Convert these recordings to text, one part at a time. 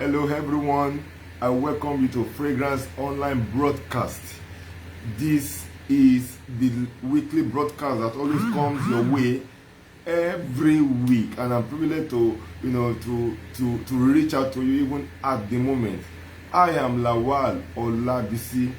Hello everyone, I welcome you to Fragrance Online Broadcast. This is the weekly broadcast that always comes your way every week, and I'm privileged to reach out to you even at the moment. I am Lawal Olabisi,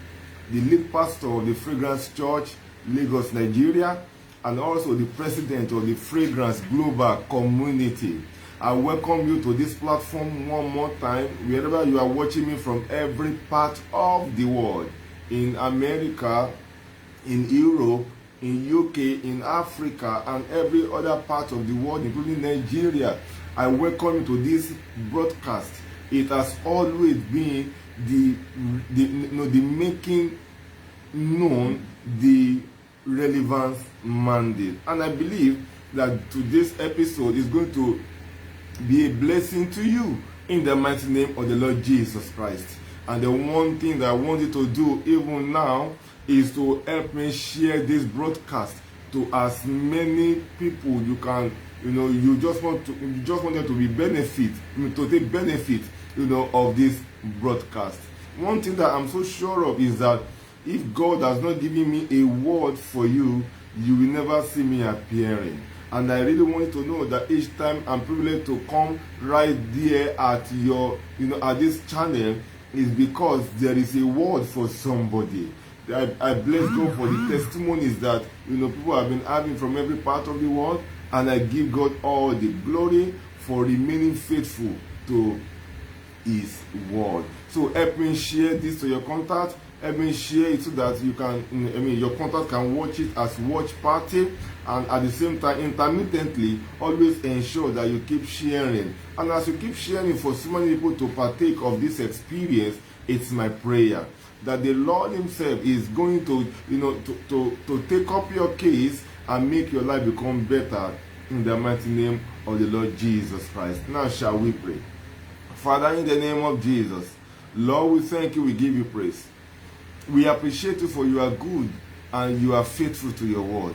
the lead pastor of the Fragrance Church, Lagos, Nigeria, and also the president of the Fragrance Global Community. I welcome you to this platform one more time, wherever you are watching me from every part of the world, in America, in Europe, in UK, in Africa, and every other part of the world, including Nigeria. I welcome you to this broadcast. It has always been the making known the relevance mandate, and I believe that today's episode is going to be a blessing to you in the mighty name of the Lord Jesus Christ. And the one thing that I want you to do even now is to help me share this broadcast to as many people you can. You just want them to be to take benefit of this broadcast. One thing that I'm so sure of is that if God has not given me a word for you, you will never see me appearing. And I really want you to know that each time I'm privileged to come right there at your, at this channel, is because there is a word for somebody. I bless God for the testimonies that people have been having from every part of the world, and I give God all the glory for remaining faithful to His word. So help me share this to your contact. Help me share it so that you can, your contact can watch it as watch party, and at the same time, intermittently, always ensure that you keep sharing. And as you keep sharing for so many people to partake of this experience, it's my prayer that the Lord Himself is going to, to take up your case and make your life become better in the mighty name of the Lord Jesus Christ. Now shall we pray. Father, in the name of Jesus, Lord, we thank you, we give you praise. We appreciate you for you are good and you are faithful to your word.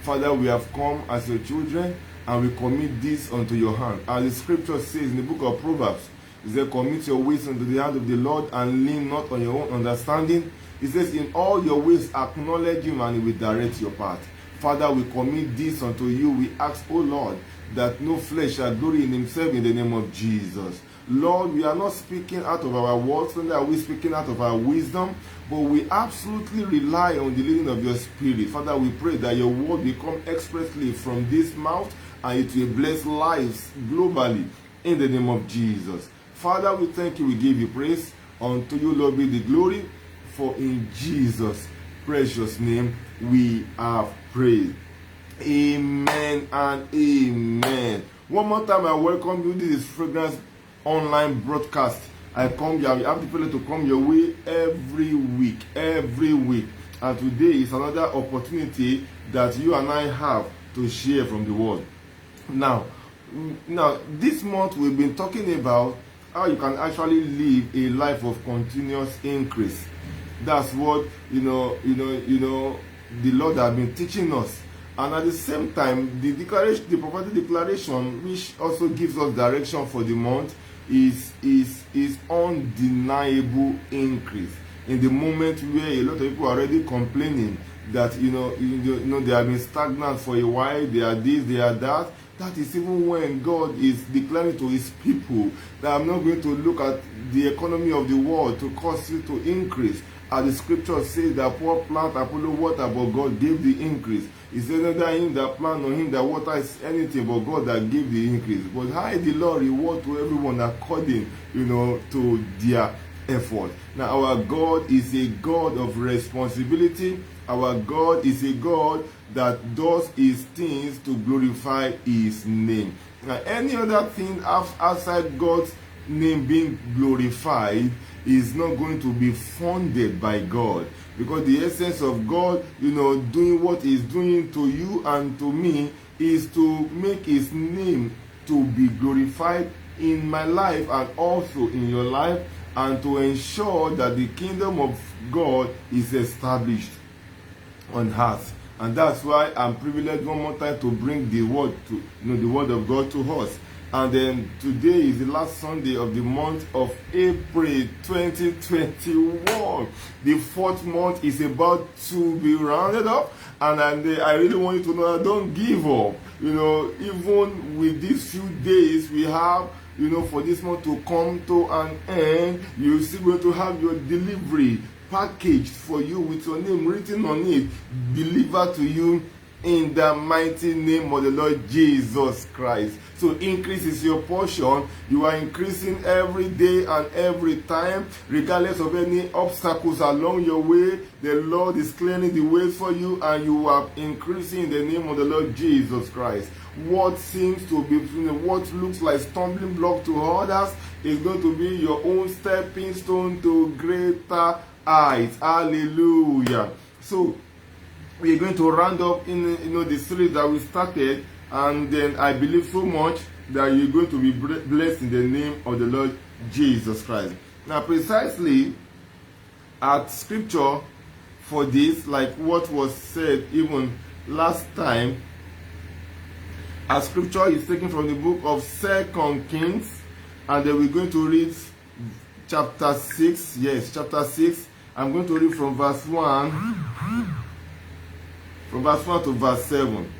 Father, we have come as your children and we commit this unto your hand. As the scripture says in the book of Proverbs, it says, commit your ways unto the hand of the Lord and lean not on your own understanding. It says, in all your ways acknowledge him and he will direct your path. Father, we commit this unto you. We ask, O Lord, that no flesh shall glory in himself, in the name of Jesus. Lord, we are not speaking out of our words, neither are we speaking out of our wisdom, but we absolutely rely on the leading of your Spirit. Father, we pray that your word will come expressly from this mouth and it will bless lives globally in the name of Jesus. Father, we thank you, we give you praise. Unto you, Lord, be the glory, for in Jesus' precious name we have prayed. Amen and amen. One more time, I welcome you. This is Fragrance Online Broadcast. I come here, we have the privilege to come your way every week. And today is another opportunity that you and I have to share from the word. Now, this month we've been talking about how you can actually live a life of continuous increase. That's what the Lord has been teaching us. And at the same time, the prophetic declaration, which also gives us direction for the month, is undeniable increase. In the moment where a lot of people are already complaining that they have been stagnant for a while, they are this, they are that. That is even when God is declaring to his people that I'm not going to look at the economy of the world to cause you to increase. As the scripture says that poor plant, Apollo water, but God gave the increase. He said neither him that plant nor him that water is anything, but God that gave the increase. But how the Lord reward to everyone according, to their effort. Now our God is a God of responsibility. Our God is a God that does his things to glorify his name. Now any other thing outside God's name being glorified is not going to be funded by God, because the essence of God, doing what he's doing to you and to me is to make his name to be glorified in my life and also in your life, and to ensure that the kingdom of God is established on earth. And that's why I'm privileged one more time to bring the word the word of God to us. And then today is the last Sunday of the month of April 2021. The 4th month is about to be rounded up. And I really want you to know that don't give up. Even with these few days we have, for this month to come to an end, you're still going to have your delivery packaged for you with your name written on it, delivered to you in the mighty name of the Lord Jesus Christ. So increase is your portion. You are increasing every day and every time, regardless of any obstacles along your way. The Lord is clearing the ways for you, and you are increasing in the name of the Lord Jesus Christ. What seems to be, what looks like stumbling block to others is going to be your own stepping stone to greater heights. Hallelujah. So we're going to round up in the series that we started, and then I believe so much that you're going to be blessed in the name of the Lord Jesus Christ. Now, precisely at scripture for this, like what was said even last time, our scripture is taken from the book of 2 Kings, and then we're going to read chapter 6. Yes, chapter 6. I'm going to read from verse 1. From verse 1 to verse 7.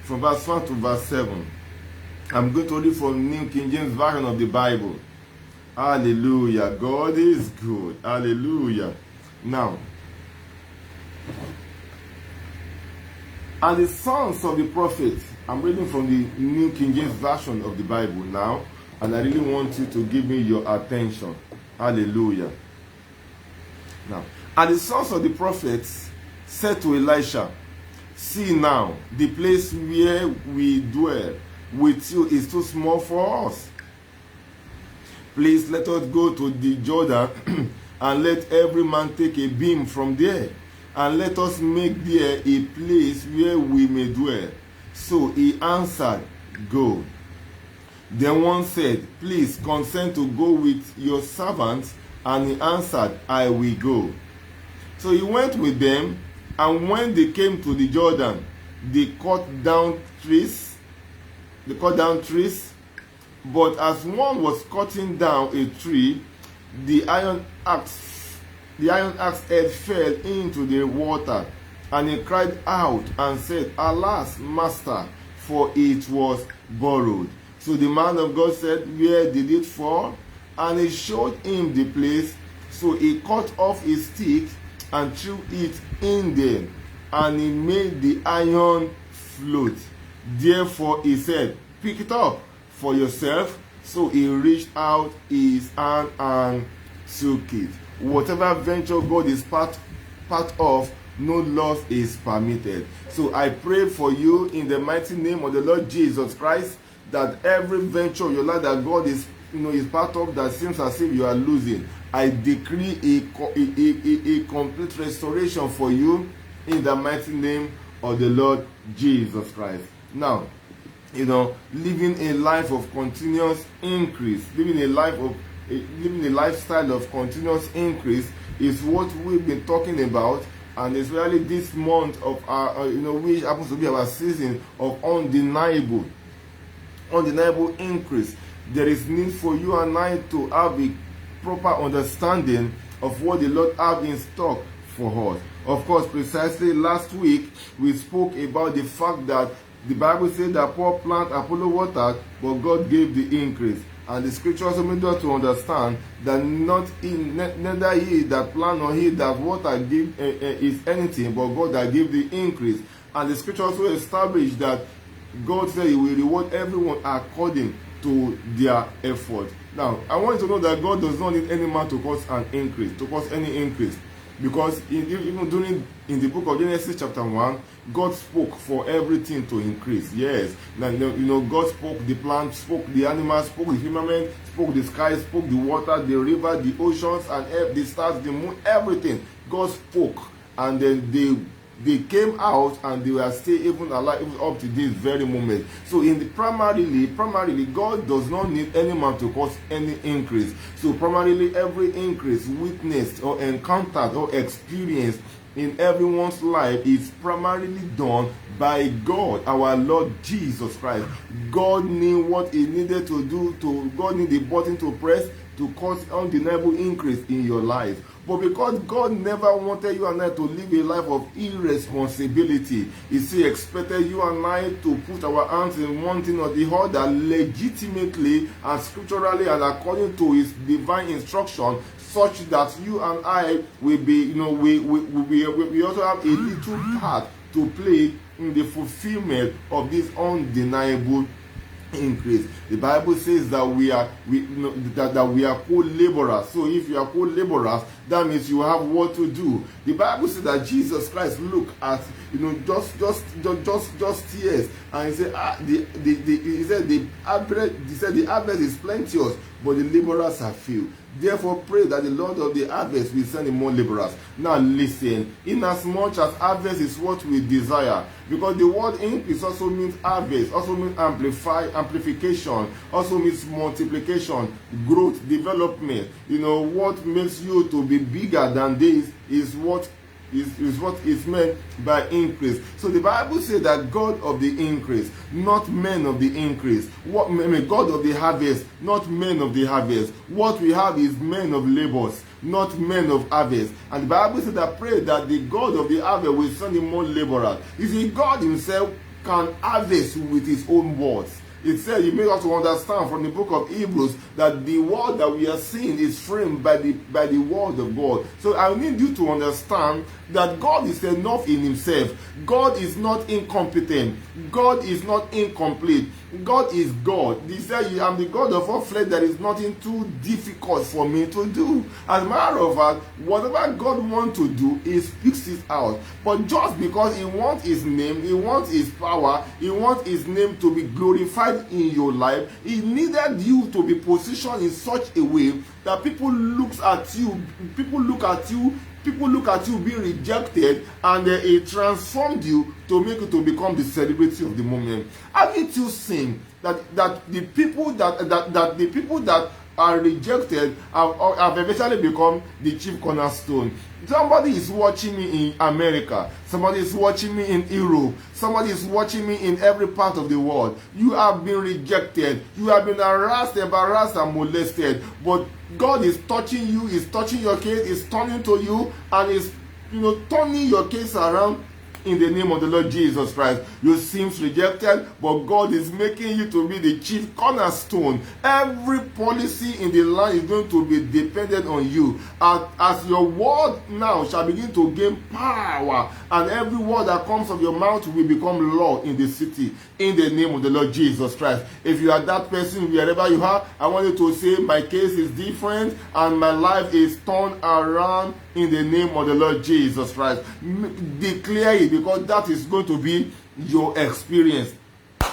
From verse 1 to verse 7. I'm going to read from New King James Version of the Bible. Hallelujah. God is good. Hallelujah. Now, and the sons of the prophets, I'm reading from the New King James Version of the Bible now, and I really want you to give me your attention. Hallelujah. Now, and the sons of the prophets said to Elisha, "See now, the place where we dwell with you is too small for us. Please let us go to the Jordan and let every man take a beam from there, and let us make there a place where we may dwell." So he answered, "Go." Then one said, "Please consent to go with your servants." And he answered, "I will go." So he went with them, and when they came to the Jordan, they cut down trees. But as one was cutting down a tree, the iron axe head fell into the water, and he cried out and said, "Alas, master, for it was borrowed." So the man of God said, "Where did it fall?" And he showed him the place. So he cut off his stick and threw it in there, and he made the iron float. Therefore he said, "Pick it up for yourself." So he reached out his hand and took it. Whatever venture God is part of, no loss is permitted. So I pray for you in the mighty name of the Lord Jesus Christ, that every venture of your life that God is part of, that seems as if you are losing, I decree a complete restoration for you in the mighty name of the Lord Jesus Christ. Now, living a life of continuous increase, living a lifestyle of continuous increase is what we've been talking about, and especially this month of our, which happens to be our season of undeniable increase. There is need for you and I to have a proper understanding of what the Lord has in stock for us. Of course, precisely last week we spoke about the fact that the Bible said that Paul planted, Apollo watered, but God gave the increase. And the scripture also made us to understand that neither he that plant nor he that water give is anything, but God that give the increase. And the scripture also established that God said he will reward everyone according to their effort. Now, I want you to know that God does not need any man to cause any increase. Because even in the book of Genesis chapter 1, God spoke for everything to increase. Yes. Now, God spoke the plants, spoke the animals, spoke the firmament, spoke the sky, spoke the water, the river, the oceans, and the stars, the moon, everything. God spoke. And then they came out, and they were still even alive even up to this very moment. So primarily, God does not need any man to cause any increase. So primarily, every increase witnessed or encountered or experienced in everyone's life is primarily done by God, our Lord Jesus Christ. God knew what he needed to do, God knew the button to press to cause undeniable increase in your life. But because God never wanted you and I to live a life of irresponsibility, He expected you and I to put our hands in one thing or the other legitimately and scripturally and according to His divine instruction, such that you and I will be, we also have a little part to play in the fulfillment of this undeniable increase. The Bible says that we are co-laborers. So if you are co-laborers, that means you have what to do. The Bible says that Jesus Christ looked at just tears, and he said the harvest is plenteous, but the laborers are few. Therefore pray that the Lord of the harvest will send in more laborers. Now listen, inasmuch as harvest is what we desire, because the word increase also means harvest, also means amplification, also means multiplication, growth, development. What makes you to be bigger than this is what is meant by increase. So the Bible says that God of the increase, not men of the increase. God of the harvest, not men of the harvest. What we have is men of labors, not men of harvest. And the Bible says that pray that the God of the harvest will send in more laborers. You see, God himself can harvest with his own words. It says, you may also understand from the book of Hebrews that the world that we are seeing is framed by the word of God. So I need you to understand that God is enough in himself. God is not incompetent. God is not incomplete. God is God. He said, I am the God of all flesh. There is nothing too difficult for me to do. As a matter of fact, whatever God wants to do, he speaks it out. But just because he wants his name, he wants his power, he wants his name to be glorified in your life, he needed you to be positioned in such a way that people look at you being rejected, and it transformed you to make you to become the celebrity of the moment. Haven't you seen that the people that are rejected have eventually become the chief cornerstone? Somebody is watching me in America. Somebody is watching me in Europe. Somebody is watching me in every part of the world. You have been rejected. You have been harassed, embarrassed, and molested. But God is touching you, is touching your case, is turning to you, and is turning your case around in the name of the Lord Jesus Christ. You seem rejected, but God is making you to be the chief cornerstone. Every policy in the land is going to be dependent on you. As your word now shall begin to gain power, and every word that comes from your mouth will become law in the city, in the name of the Lord Jesus Christ. If you are that person, wherever you are, I want you to say, my case is different and my life is turned around in the name of the Lord Jesus Christ. Declare it, because that is going to be your experience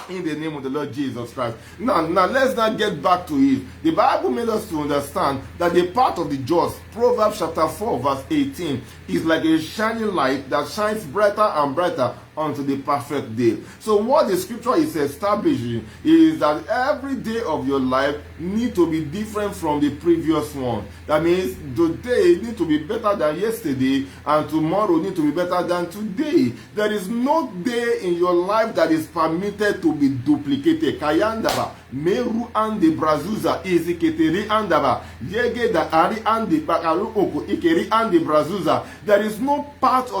in the name of the Lord Jesus Christ. Now let's not get back to it. The Bible made us to understand that the path of the just, Proverbs chapter 4 verse 18, is like a shining light that shines brighter and brighter unto the perfect day. So what the scripture is establishing is that every day of your life need to be different from the previous one. That means today need to be better than yesterday, and tomorrow need to be better than today. There is no day in your life that is permitted to be duplicated. Kayandaba meru ande brazuza iziketeri andaba yege da ari ande bakaru oko ikeri ande brazuza. There is no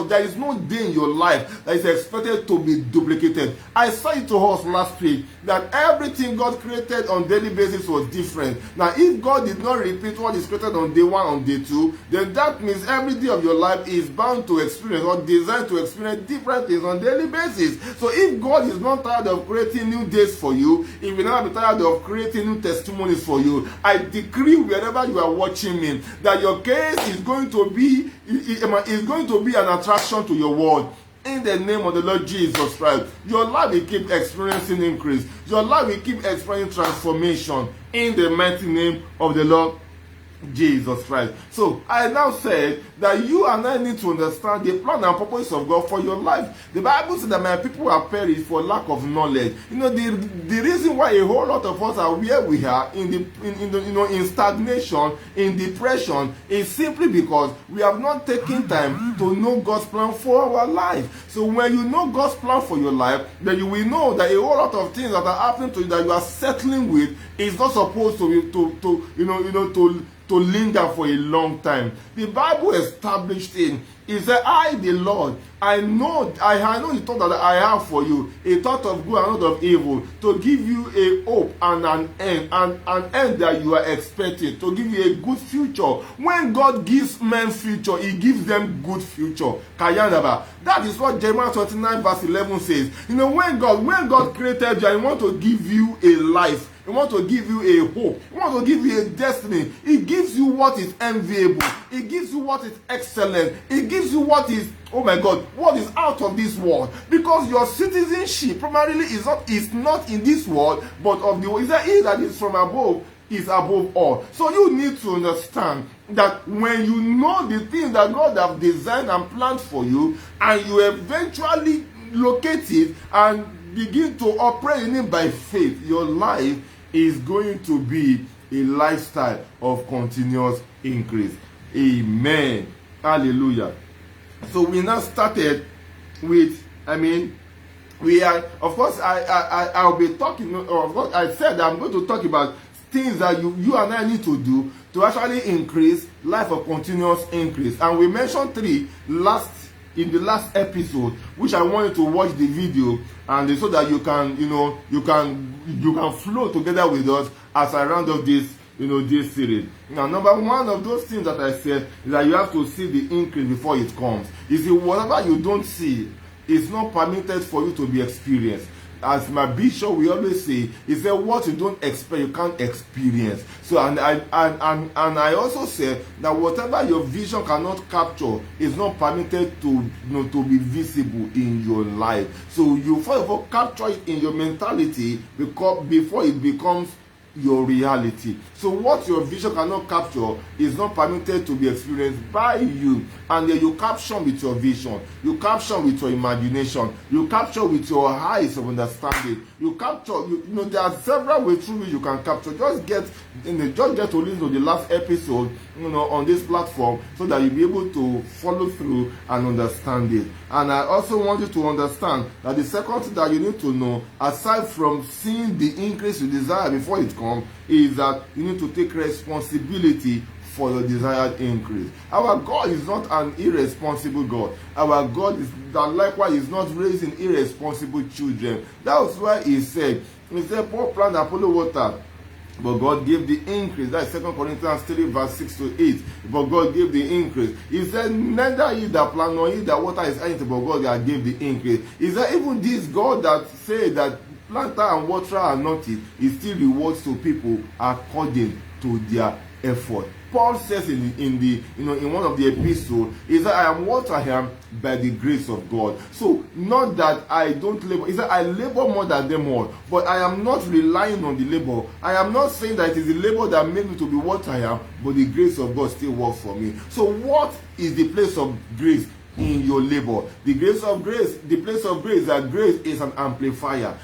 there is no day in your life that is expected to be duplicated. I said to us last week that everything God created on daily basis was different. Now, if God did not repeat what is created on day 1, on day 2, then that means every day of your life is bound to experience or designed to experience different things on daily basis. So if God is not tired of creating new days for you, if you never be tired of creating new testimonies for you, I decree wherever you are watching me that your case is going to be an attraction to your world. In the name of the Lord Jesus Christ, your life will keep experiencing increase. Your life will keep experiencing transformation. In the mighty name of the Lord Jesus Christ. So I now said that you and I need to understand the plan and purpose of God for your life. The Bible says that my people are perished for lack of knowledge. You know, the reason why a whole lot of us are where we are in stagnation, in depression, is simply because we have not taken time to know God's plan for our life. So when you know God's plan for your life, then you will know that a whole lot of things that are happening to you that you are settling with is not supposed to linger for a long time. The Bible established it. It said, I, the Lord, I know the thought that I have for you, a thought of good and not of evil, to give you a hope and an end that you are expecting, to give you a good future. When God gives men future, he gives them good future. Kayanaba. That is what Jeremiah 29 verse 11 says. You know, when God created you, he wants to give you a life. He wants to give you a hope. He wants to give you a destiny. He gives you what is enviable. He gives you what is excellent. He gives you what is, oh my God, what is out of this world. Because your citizenship primarily is not in this world, but of the world. Is that he that is from above is above all. So you need to understand that when you know the things that God has designed and planned for you, and you eventually locate it and begin to operate in it by faith, your life is going to be a lifestyle of continuous increase. Amen. Hallelujah. So we now started with, we are, of course, I'll be talking, of course, I said I'm going to talk about things that you and I need to do to actually increase life of continuous increase. And we mentioned 3 in the last episode, which I want you to watch the video, and so that you can flow together with us as I round up this series. Now, number 1 of those things that I said is that you have to see the increase before it comes. You see, whatever you don't see is not permitted for you to be experienced. As my bishop we always say, he said, what you don't expect, you can't experience. So, and I also said that whatever your vision cannot capture is not permitted to be visible in your life. So you first of all capture it in your mentality before it becomes your reality. So what your vision cannot capture is not permitted to be experienced by you. And then you capture with your vision, you capture with your imagination, you capture with your eyes of understanding, you capture, there are several ways through which you can capture. Just get to listen to the last episode, on this platform, so that you'll be able to follow through and understand it. And I also want you to understand that the second thing that you need to know, aside from seeing the increase you desire before it comes, is that you need to take responsibility for your desired increase. Our God is not an irresponsible God. Our God is that likewise is not raising irresponsible children. That's why he said, Paul planted, Apollo watered, but God gave the increase. That's 2 Corinthians 3 verse 6 to 8. But God gave the increase. He said, neither he that plant nor he that water is anything, but God that gave the increase. He said, even this God that said that planter and waterer are not it, he still rewards to people according to their effort. Paul says in one of the epistles, is that I am what I am by the grace of God. So not that I don't labor. He said I labor more than them all, but I am not relying on the labor. I am not saying that it is the labor that made me to be what I am, but the grace of God still works for me. So what is the place of grace in your labor? The place of grace, that grace is an amplifier.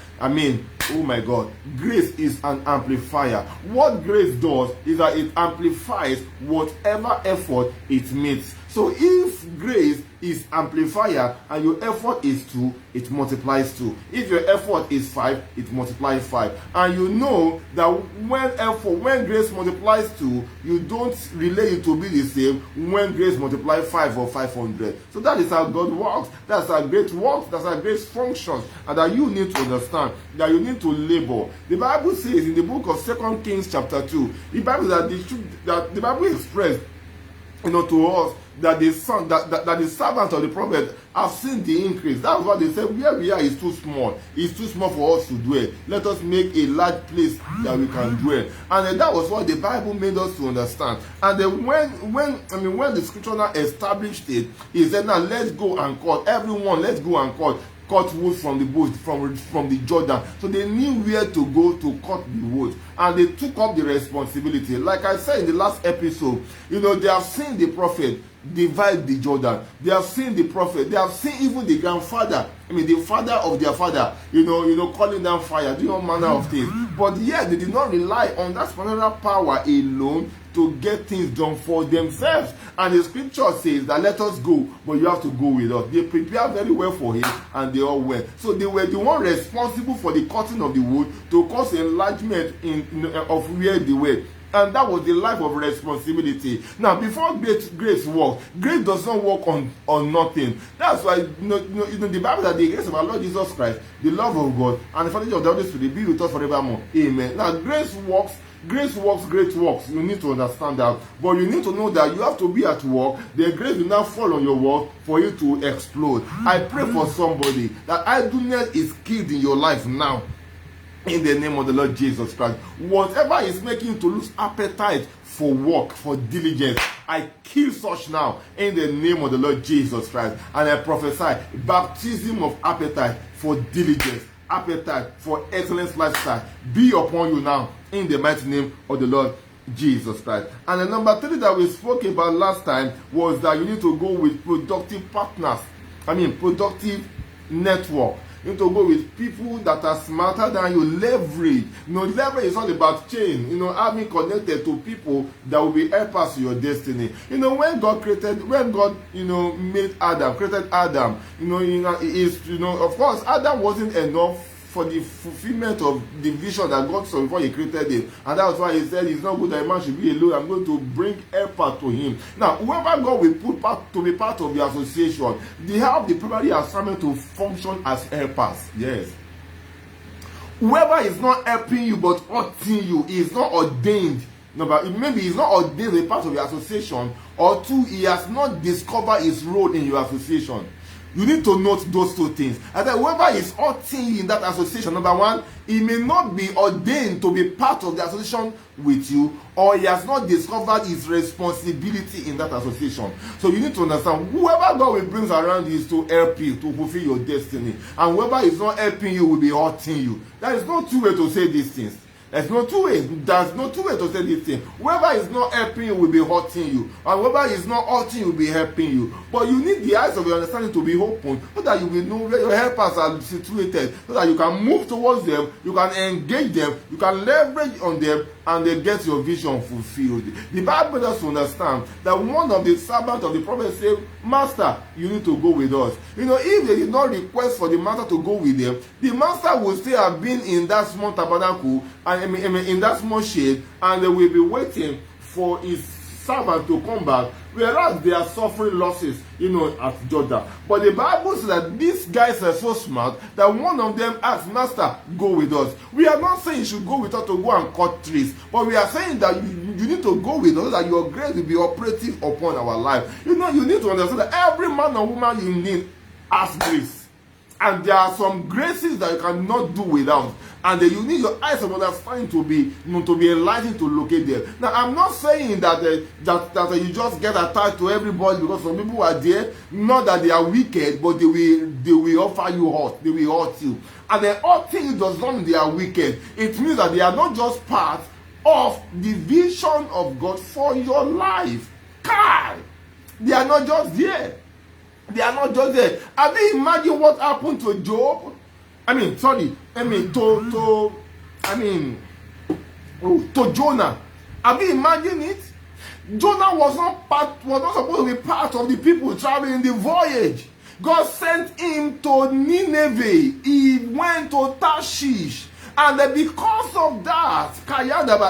Oh my God, grace is an amplifier. What grace does is that it amplifies whatever effort it makes. So if grace is amplifier and your effort is 2, it multiplies 2. If your effort is 5, it multiplies 5. And you know that when grace multiplies 2, you don't relate it to be the same when grace multiplies 5 or 500. So that is how God works. That's how grace works. That's how grace functions. And that you need to understand that you need to labor. The Bible says in the book of 2 Kings chapter 2, the Bible that the Bible expressed to us that the the servant of the prophet have seen the increase. That's what they said. Where we are is too small. It's too small for us to dwell. Let us make a large place that we can dwell. And that was what the Bible made us to understand. And then when the scripture now established it, he said, now let's go and cut. Everyone, let's go and cut wood from the bush, from the Jordan. So they knew where to go to cut the wood. and they took up the responsibility. Like I said in the last episode, they have seen the prophet divide the Jordan. They have seen the prophet. They have seen even the grandfather, the father of their father, calling down fire, doing all manner of things. But yet they did not rely on that supernatural power alone to get things done for themselves. And the scripture says that let us go, but you have to go with us. They prepared very well for him, and they all went. So they were the one responsible for the cutting of the wood to cause enlargement of where they were. And that was the life of responsibility. Now, before grace works, grace does not work on nothing. That's why the Bible that the grace of our Lord Jesus Christ, the love of God, and the fellowship of the Holy Spirit be with us forevermore. Amen. Now, grace works great works. You need to understand that. But you need to know that you have to be at work. The grace will not fall on your work for you to explode. I pray for somebody that idleness is killed in your life now. In the name of the Lord Jesus Christ. Whatever is making you to lose appetite for work, for diligence, I kill such now in the name of the Lord Jesus Christ. And I prophesy baptism of appetite for diligence, appetite for excellence lifestyle be upon you now in the mighty name of the Lord Jesus Christ. And the number 3 that we spoke about last time was that you need to go with productive partners. Productive network. You need to go with people that are smarter than you. Leverage. Leverage is all about chain. Having connected to people that will be helpers to your destiny. When God made Adam, created Adam, of course, Adam wasn't enough for the fulfillment of the vision that God saw before he created him. And that's why he said it's not good that a man should be alone. I'm going to bring helper to him. Now, whoever God will put to be part of the association, they have the primary assignment to function as helpers. Yes. Whoever is not helping you but hurting you is not ordained. Maybe he's not ordained to be part of the association, or 2, he has not discovered his role in your association. You need to note those 2 things. And then whoever is hurting you in that association, number 1, he may not be ordained to be part of the association with you, or he has not discovered his responsibility in that association. So you need to understand, whoever God will bring around you is to help you to fulfill your destiny. And whoever is not helping you will be hurting you. There is no 2 way to say these things. There's no 2 ways. There's no 2 ways to say this thing. Whoever is not helping you will be hurting you. And whoever is not hurting you will be helping you. But you need the eyes of your understanding to be open, so that you will know where your helpers are situated, so that you can move towards them, you can engage them, you can leverage on them, and they get your vision fulfilled. The Bible does understand that one of the servants of the prophet said, Master, you need to go with us. If they did not request for the master to go with them, the master would still have been in that small tabernacle, and in that small shade, and they will be waiting for his servant to come back, whereas they are suffering losses, at Jordan. But the Bible says that these guys are so smart that one of them asked, Master, go with us. We are not saying you should go with us to go and cut trees, but we are saying that you need to go with us, so that your grace will be operative upon our life. You need to understand that every man or woman you need has grace. And there are some graces that you cannot do without. And you need your eyes of understanding to be enlightened to locate them. Now, I'm not saying that you just get attached to everybody, because some people are there, not that they are wicked, but they will offer you hurt. They will hurt you. And the hurting you does not mean they are wicked. It means that they are not just part of the vision of God for your life. God, they are not just there. They are not just there. Have you imagined what happened to Job? To Jonah. Have you imagined it? Jonah was not supposed to be part of the people traveling the voyage. God sent him to Nineveh. He went to Tarshish. And because of that,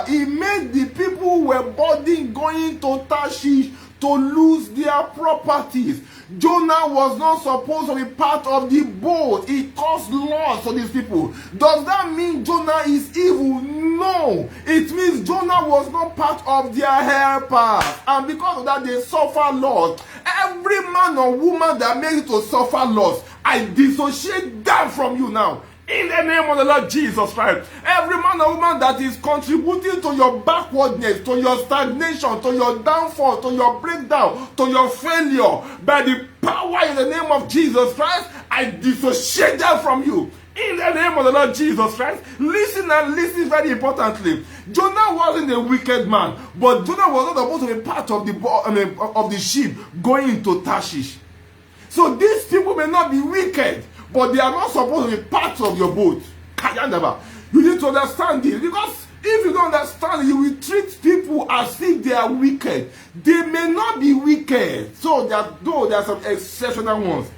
he made the people who were boarding going to Tarshish to lose their properties. Jonah was not supposed to be part of the boat. It caused loss for these people. Does that mean Jonah is evil? No. It means Jonah was not part of their helpers. And because of that, they suffer loss. Every man or woman that made it to suffer loss, I dissociate that from you now. In the name of the Lord Jesus Christ, every man or woman that is contributing to your backwardness, to your stagnation, to your downfall, to your breakdown, to your failure, by the power in the name of Jesus Christ, I dissociate that from you. In the name of the Lord Jesus Christ, listen and listen very importantly. Jonah wasn't a wicked man, but Jonah was not supposed to be part of the ship going into Tarshish. So these people may not be wicked, but they are not supposed to be part of your boat. You need to understand this, because if you don't understand it, you will treat people as if they are wicked. They may not be wicked. So though there are some exceptional ones,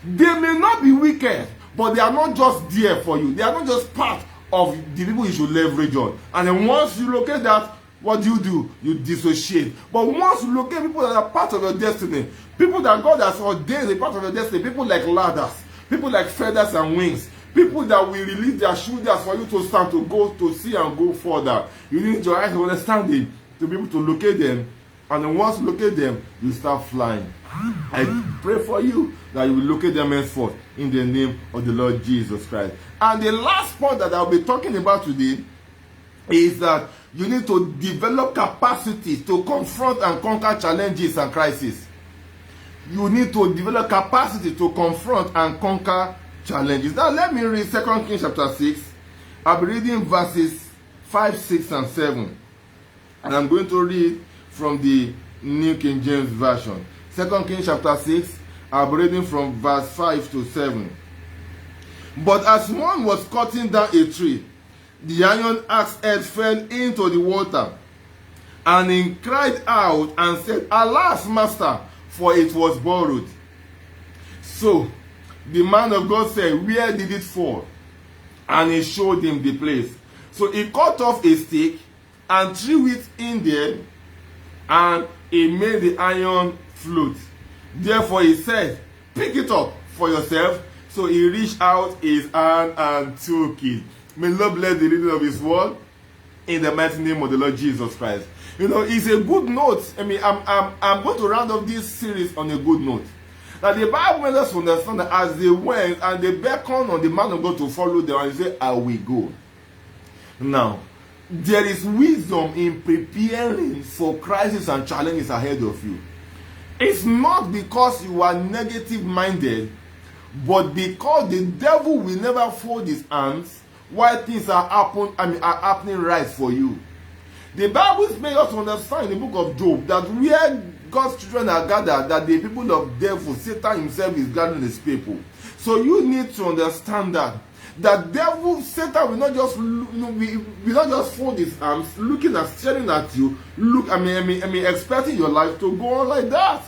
they may not be wicked, but they are not just there for you. They are not just part of the people you should leverage on. And then once you locate that, what do? You dissociate. But once you locate people that are part of your destiny, people that God has ordained a part of your destiny, people like ladders, people like feathers and wings, people that will release their shoulders for you to stand, to go, to see and go further. You need your eyes of understanding to be able to locate them. And then once you locate them, you start flying. I pray for you that you will locate them henceforth in the name of the Lord Jesus Christ. And the last point that I'll be talking about today is that you need to develop capacity to confront and conquer challenges and crises. You need to develop capacity to confront and conquer challenges. Now let me read 2 Kings chapter 6. I'll be reading verses 5, 6, and 7. And I'm going to read from the New King James Version. 2 Kings chapter 6, I'll be reading from verse 5 to 7. But as one was cutting down a tree, the iron axe head fell into the water, and he cried out and said, Alas, master, for it was borrowed. So the man of God said, Where did it fall? And he showed him the place. So he cut off a stick and threw it in there, and he made the iron float. Therefore he said, Pick it up for yourself. So he reached out his hand and took it. May the Lord bless the reading of his word in the mighty name of the Lord Jesus Christ. You know, it's a good note. I mean, I'm going to round up this series on a good note. Now, the Bible made us understand that as they went and they beckoned on the man of God to follow them, and he said, I will go. Now, there is wisdom in preparing for crises and challenges ahead of you. It's not because you are negative-minded, but because the devil will never fold his hands while things are happening right for you. The Bible makes us understand in the book of Job that where God's children are gathered, that the people of devil, Satan himself is gathering his people. So you need to understand that devil, Satan will not just fold his arms, looking and staring at you, expecting your life to go on like that.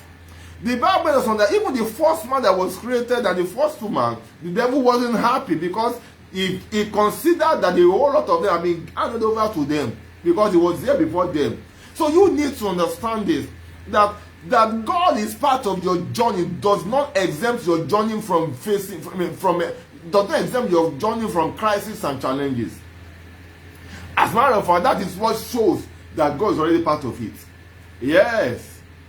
The Bible tells us that even the first man that was created and the first woman, the devil wasn't happy because he considered that the whole lot of them had been handed over to them because he was there before them. So you need to understand this, that God is part of your journey does not exempt your journey from does not exempt your journey from crises and challenges. As a matter of fact, that is what shows that God is already part of it. Yes.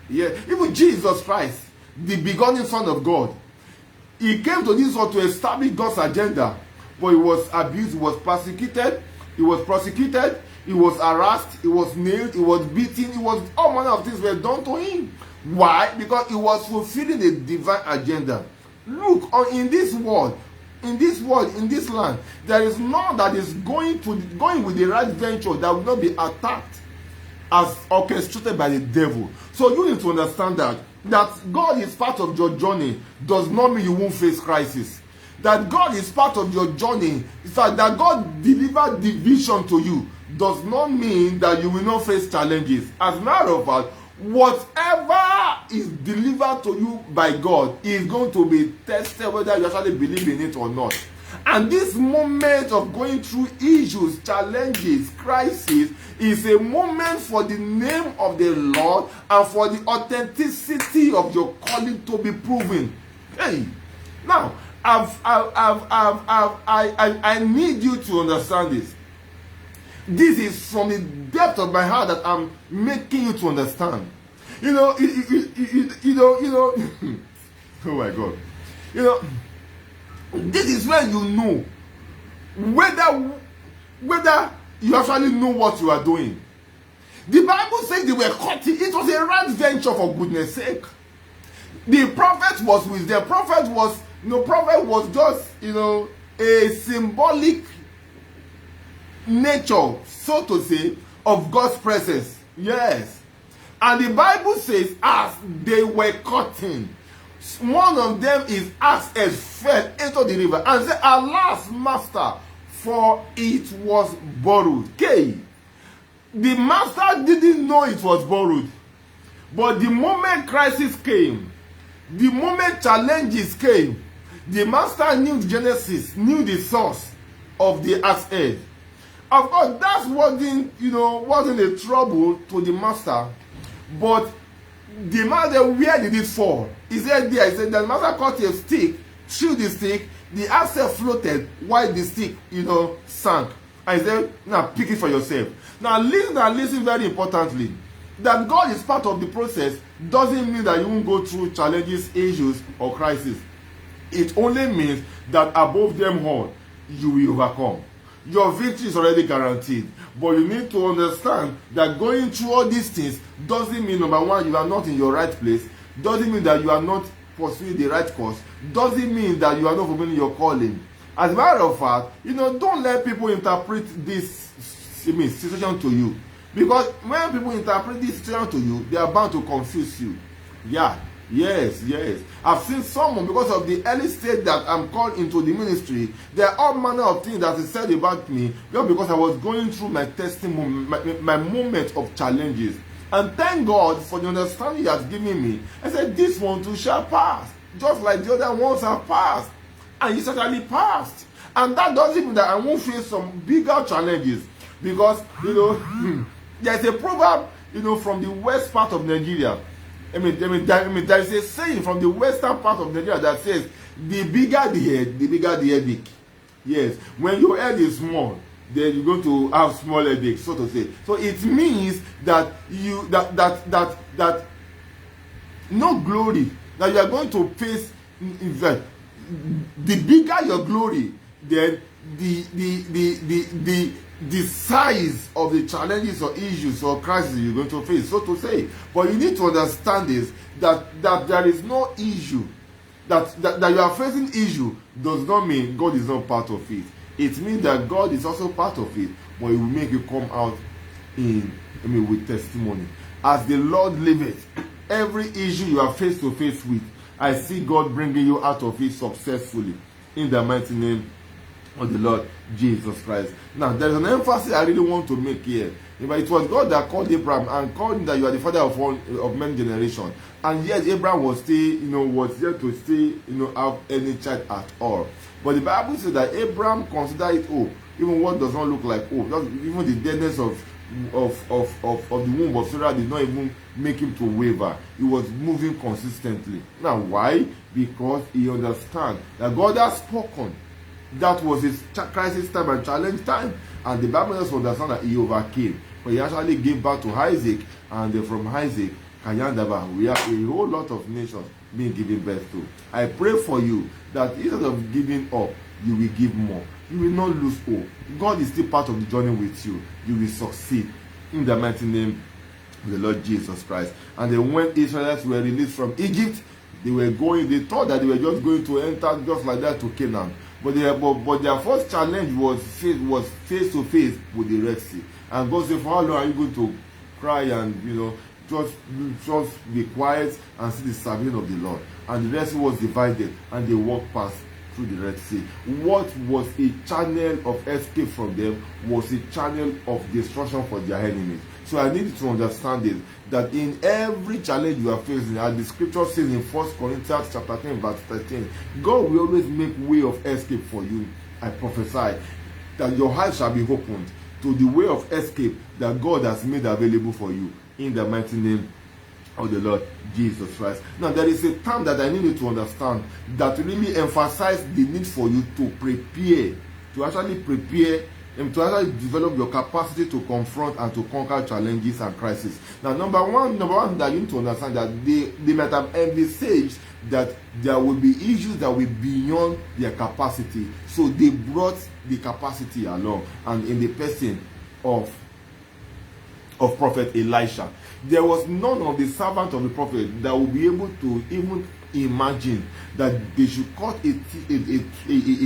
Even Jesus Christ, the begotten Son of God, he came to this world to establish God's agenda, but he was abused, he was persecuted, he was prosecuted, he was harassed, he was nailed, he was beaten, all manner of things were done to him. Why? Because he was fulfilling the divine agenda. Look, in this world, in this land, there is none that is going with the right venture that will not be attacked as orchestrated by the devil. So you need to understand that God is part of your journey does not mean you won't face crisis. That God is part of your journey, in fact, that God delivered the vision to you does not mean that you will not face challenges. As a matter of fact, whatever is delivered to you by God is going to be tested whether you actually believe in it or not. And this moment of going through issues, challenges, crises is a moment for the name of the Lord and for the authenticity of your calling to be proven. Hey, now I need you to understand this. This is from the depth of my heart that I'm making you to understand. You know, oh my God. You know, this is when you know whether you actually know what you are doing. The Bible says they were cutting. It was a right venture for goodness sake. The prophet was with them. Prophet was just, a symbolic nature, so to say, of God's presence. Yes. And the Bible says, as they were cutting, one of them is asked and fell into the river and said, Alas, master, for it was borrowed. Okay. The master didn't know it was borrowed. But the moment crisis came, the moment challenges came, the master knew the genesis, knew the source of the axe head. Of course, that wasn't a trouble to the master, but the master, where did it fall? He said there, he said the master caught a stick, threw the stick, the axe head floated while the stick, sank. And he said, now pick it for yourself. Now listen very importantly. That God is part of the process doesn't mean that you won't go through challenges, issues, or crises. It only means that above them all, you will overcome. Your victory is already guaranteed. But you need to understand that going through all these things doesn't mean, number one, you are not in your right place. Doesn't mean that you are not pursuing the right course. Doesn't mean that you are not fulfilling your calling. As a matter of fact, don't let people interpret this situation to you. Because when people interpret this situation to you, they are bound to confuse you. Yeah. Yes. I've seen someone, because of the early stage that I'm called into the ministry, there are all manner of things that is said about me, just because I was going through my testimony, my moment of challenges. And thank God for the understanding He has given me. I said, this one too shall pass, just like the other ones have passed. And He certainly passed. And that doesn't mean that I won't face some bigger challenges. Because, there's a proverb, from the west part of Nigeria. There is a saying from the western part of Nigeria that says, the bigger the head, the bigger the headache. Yes, when your head is small, then you're going to have small headache, so to say. So it means that that no glory that you are going to face. In fact, the bigger your glory, then the size of the challenges or issues or crises you're going to face, so to say. But you need to understand this, that there is no issue, that you are facing issue does not mean God is not part of it. It means that God is also part of it, but He will make you come out with testimony. As the Lord liveth, every issue you are face to face with, I see God bringing you out of it successfully, in the mighty name of the Lord Jesus Christ. Now, there is an emphasis I really want to make here. It was God that called Abraham and called him that you are the father of many generations. And yet Abraham was still, was yet to still, have any child at all. But the Bible says that Abraham considered it hope, even what does not look like hope. Even the deadness of the womb of Sarah did not even make him to waver. He was moving consistently. Now, why? Because he understands that God has spoken. That was his crisis time and challenge time, and the Bible also understands that he overcame. But he actually gave birth to Isaac, and from Isaac, Kayandaba, we have a whole lot of nations being given birth to. I pray for you that instead of giving up, you will give more. You will not lose hope. God is still part of the journey with you. You will succeed in the mighty name of the Lord Jesus Christ. And then when Israelites were released from Egypt, they thought that they were just going to enter just like that to Canaan. But their first challenge was face to face with the Red Sea. And God said, for how long are you going to cry and just be quiet and see the salvation of the Lord? And the Red Sea was divided, and they walked past through the Red Sea. What was a channel of escape from them was a channel of destruction for their enemies. So I need you to understand this, that in every challenge you are facing, as the scripture says in 1 Corinthians chapter 10 verse 13, God will always make way of escape for you. I prophesy that your eyes shall be opened to the way of escape that God has made available for you, in the mighty name of the Lord Jesus Christ. Now, there is a term that I need you to understand that really emphasizes the need for you to prepare, to actually prepare and to actually develop your capacity to confront and to conquer challenges and crises. Now, number one that you need to understand that they might have envisaged that there will be issues that will be beyond their capacity. So they brought the capacity along, and in the person of Prophet Elisha, there was none of the servants of the prophet that would be able to even imagine that they should cut a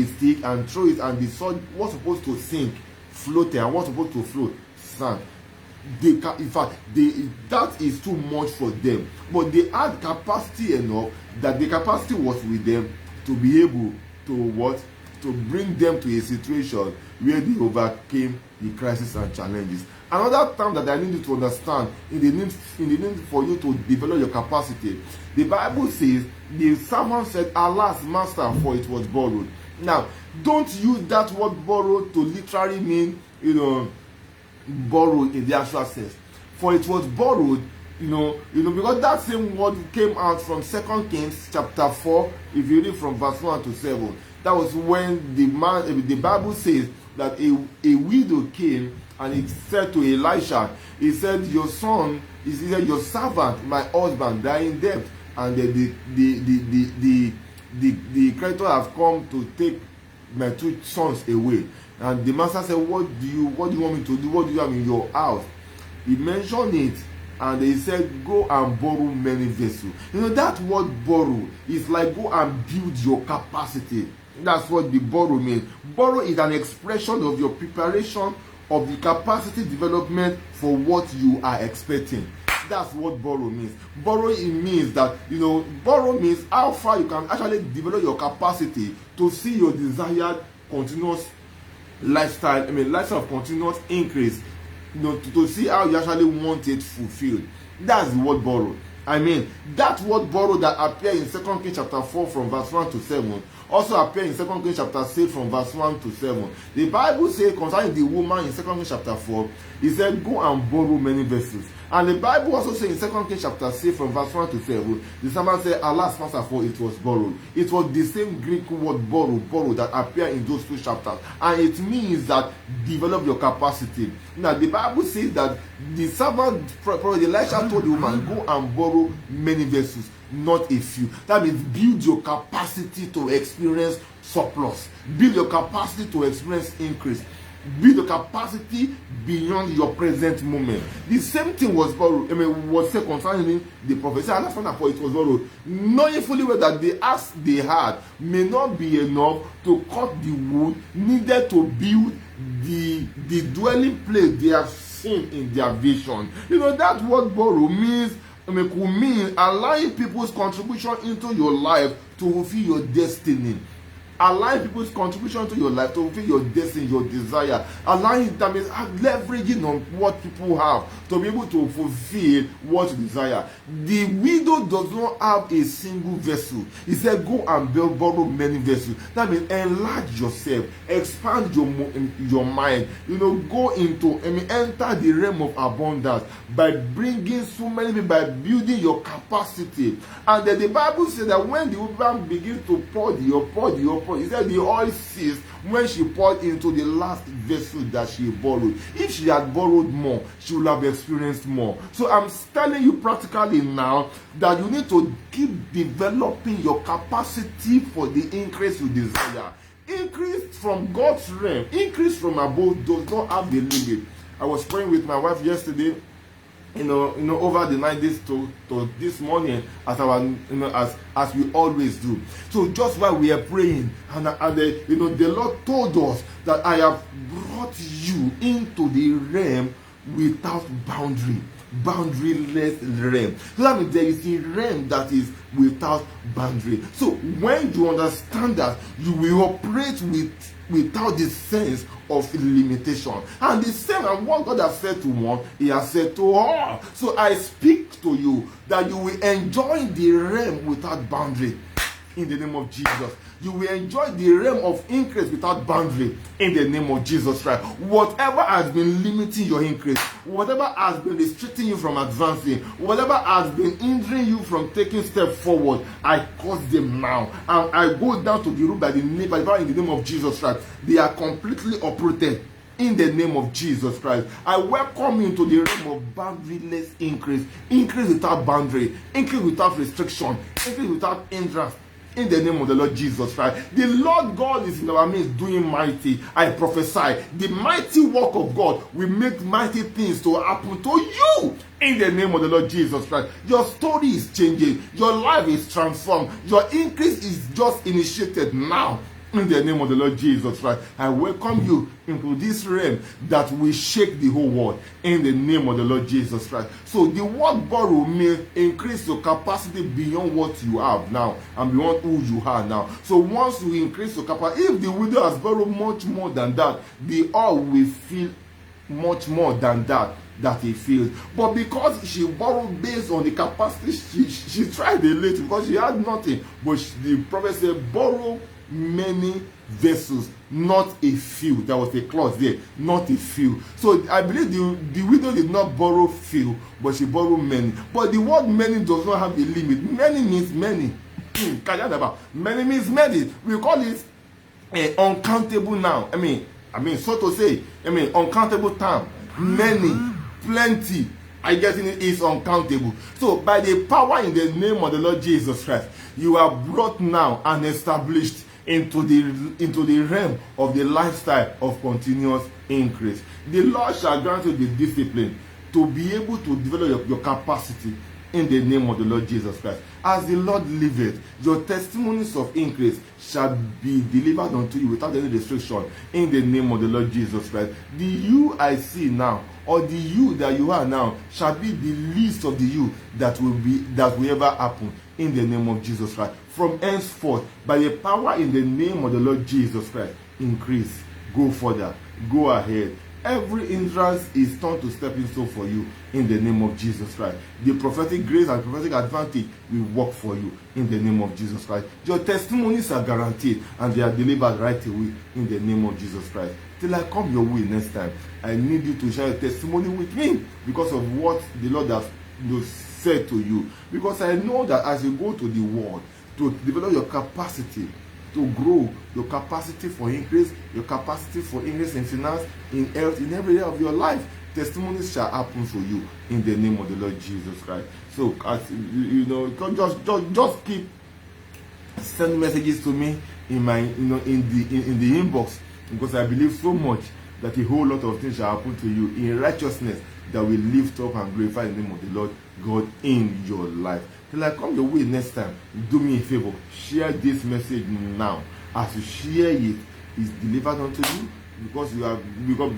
stick and throw it, and the sword was supposed to sink, floating, and was supposed to float, sand. In fact, that is too much for them. But they had capacity enough that the capacity was with them to be able to to bring them to a situation where they overcame the crisis and challenges. Another term that I need you to understand in the need for you to develop your capacity, the Bible says the servant said, "Alas, master, for it was borrowed." Now, don't use that word borrowed to literally mean, borrowed in the actual sense. For it was borrowed, because that same word came out from 2 Kings chapter 4, if you read from verse 1 to 7. That was when the Bible says that a widow came and he said to Elisha, he said, "Your son," he said, "your servant, my husband, died in debt, and the creditor have come to take my 2 sons away." And the master said, what do you want me to do? What do you have in your house? He mentioned it, and he said, "Go and borrow many vessels." That word borrow is like go and build your capacity. That's what the borrow means. Borrow is an expression of your preparation, of the capacity development for what you are expecting. That's what borrow means. Borrow, it means that, borrow means how far you can actually develop your capacity to see your desired continuous lifestyle of continuous increase, to see how you actually want it fulfilled. That's the word borrow. That word borrow that appears in 2 Kings chapter 4 from verse 1 to 7 also appears in 2 Kings chapter 6 from verse 1 to 7. The Bible says concerning the woman in 2 Kings chapter 4, he said, "Go and borrow many vessels." And the Bible also says in 2 Kings chapter 6 from verse 1 to 7, the servant said, "Alas, master, for it was borrowed." It was the same Greek word borrow that appeared in those 2 chapters. And it means that develop your capacity. Now, the Bible says that the servant, Prophet Elisha, told the woman, "Go and borrow many vessels, not a few." That means build your capacity to experience surplus. Build your capacity to experience increase. Build your capacity beyond your present moment. The same thing was borrowed. Was said concerning the prophet. "Alas, for it was borrowed," knowing fully well that the axe they had may not be enough to cut the wood needed to build the dwelling place they have seen in their vision. That word borrow means, could mean allowing people's contribution into your life to fulfill your destiny. Allowing people's contribution to your life to fulfill your destiny, your desire. Allowing them is leveraging on what people have to be able to fulfill what you desire. The widow does not have a single vessel. He said, "Go and borrow many vessels." That means enlarge yourself, expand your mind. Go into enter the realm of abundance by bringing so many people, by building your capacity. And then the Bible says that when the woman begins to pour the oil, he said the oil ceased when she poured into the last vessel that she borrowed. If she had borrowed more, she would have experienced more. So I'm telling you practically now that you need to keep developing your capacity for the increase you desire. Increase from God's realm, increase from above does not have the limit. I was praying with my wife yesterday, over the night to this morning, as we always do. So just while we are praying, and the Lord told us that I have brought you into the realm without boundaryless realm. So that means there is a realm that is without boundary. So when you understand that, you will operate without the sense of limitation. And the same, and what God has said to one, He has said to all. So I speak to you that you will enjoy the realm without boundary. In the name of Jesus, you will enjoy the realm of increase without boundary. In the name of Jesus Christ, whatever has been limiting your increase, whatever has been restricting you from advancing, whatever has been hindering you from taking steps forward, I cause them now, and I go down to the root by the power in the name of Jesus Christ. They are completely uprooted. In the name of Jesus Christ, I welcome you into the realm of boundaryless increase. Increase without boundary, increase without restriction, increase without hindrance. in the name of the Lord Jesus Christ. The Lord God is in our midst doing mighty. I prophesy the mighty work of God will make mighty things to happen to you in the name of the Lord Jesus Christ. Your story is changing. Your life is transformed. Your increase is just initiated now. In the name of the Lord Jesus Christ, I welcome you into this realm that will shake the whole world in the name of the Lord Jesus Christ. So the word borrow means increase your capacity beyond what you have now and beyond who you are now. So once you increase your capacity, if the widow has borrowed much more than that, the all will feel much more than that he feels. But because she borrowed based on the capacity, she tried a little because she had nothing. But the prophet said, borrow many vessels, not a few. There was a clause there, not a few. So I believe the widow did not borrow few, but she borrowed many. But the word many does not have a limit. Many means many. Many means many. We call it uncountable now. I mean, so to say, uncountable term. Many, plenty. I guess it is uncountable. So by the power in the name of the Lord Jesus Christ, you are brought now and established into the realm of the lifestyle of continuous increase. The Lord shall grant you the discipline to be able to develop your capacity in the name of the Lord Jesus Christ. As the Lord liveth, your testimonies of increase shall be delivered unto you without any restriction in the name of the Lord Jesus Christ. The you I see now, or the you that you are now, shall be the least of the you that will ever happen in the name of Jesus Christ. From henceforth, by the power in the name of the Lord Jesus Christ, increase, go further, go ahead. Every hindrance is turned to stepping stone for you in the name of Jesus Christ. The prophetic grace and prophetic advantage will work for you in the name of Jesus Christ. Your testimonies are guaranteed and they are delivered right away in the name of Jesus Christ. Till I come your way next time, I need you to share your testimony with me because of what the Lord has said to you. Because I know that as you go to the world to develop your capacity, to grow, your capacity for increase, your capacity for increase in finance, in health, in every area of your life, testimonies shall happen for you in the name of the Lord Jesus Christ. So, as you know, just keep sending messages to me in my, in the inbox, because I believe so much that a whole lot of things shall happen to you in righteousness that will lift up and glorify the name of the Lord God in your life. Till I come your way next time, do me a favor, share this message now. As you share it, it's delivered unto you, because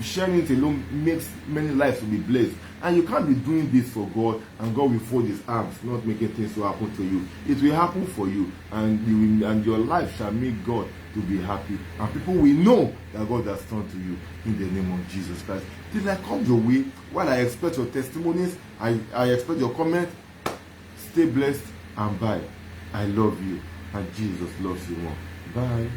sharing it alone makes many lives to be blessed. And you can't be doing this for God and God will fold his arms, not making things to happen to you. It will happen for you, and your life shall make God to be happy, and people will know that God has turned to you in the name of Jesus Christ. Till I come your way, while I expect your testimonies, I expect your comments. Stay blessed and bye. I love you and Jesus loves you more. Bye.